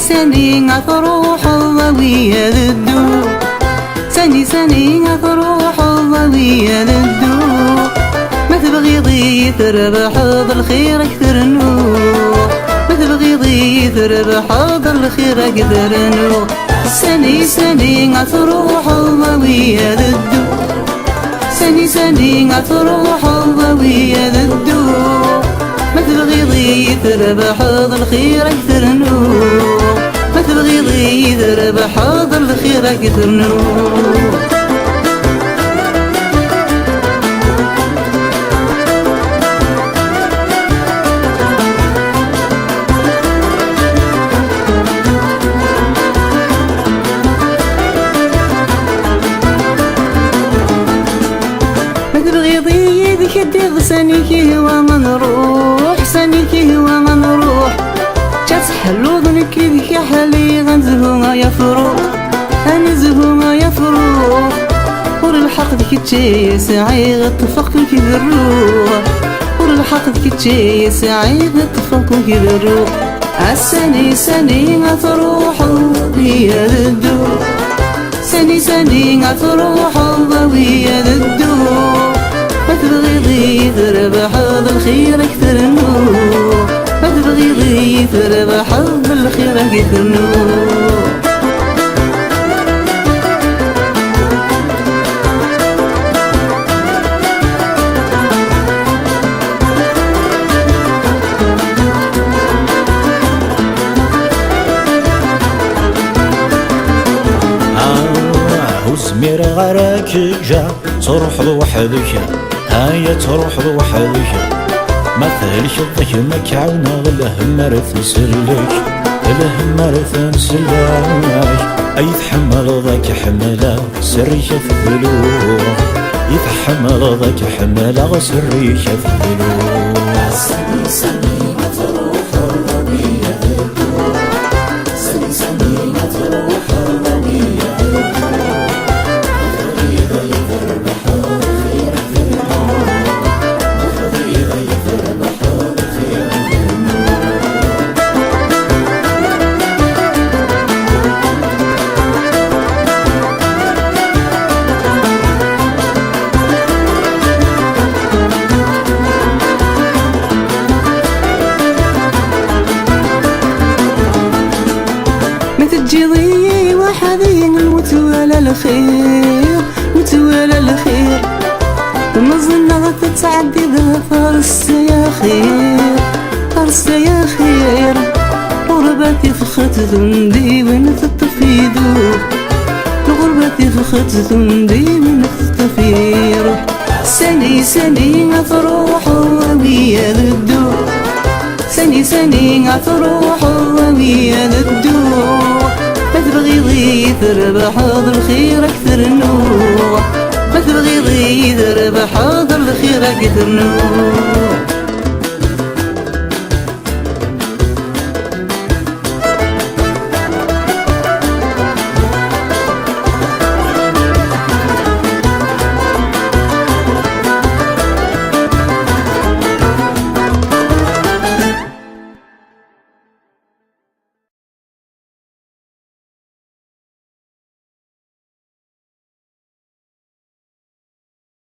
سني غتروح الضوية للدو سني غتروح الضوية للدو ما تبغي تربح بالخير اكثر نور ما تبغي تربح بالخير اكثر نور سني غتروح الضوية للدو سني غتروح الضوية للدو ما تبغي تربح بالخير اكثر نور ما تبغي تربح بالخير اكثر نور كدير سنيكي وغنروح سنيكي وغنروح جات حلو ظنكي بك يا حالي غنزهو يا فروح غنزهو يا فروح ور ديك تجي ساعي غتفق كي بالروح ور ديك تجي ساعي غتفق كي بالروح سني غتروح الضوية للدو سني غتروح الضوية للدو ما تبغي تربح بالخير اكثر نور ما تبغي تربح بالخير اكثر نور وزمير غراك جا تروح لوحدك هاي تروح لوحدك ما ثالش الضيمة كعونا الهمر تنسلك الهمر تنسلك أي يتحمل ذاك حملا سريك في الذلوع يتحمل ذاك حملا سريك في الذلوع سني غتروح الضوية للدو سني غتروح الضوية للدو تجيضي وحدي المتوالى الخير متوالى الخير المظنة تتعدي ذا فرس يا خير فرس يا خير غربتي فخت ذندي وين تطفيدو غربتي فخت ذندي وين تطفيدو سني غتروح الضوية للدو سني غتروح الضوية للدو ما تبغي تربح بالخير اكثر نور ما تبغي تربح بالخير اكثر نور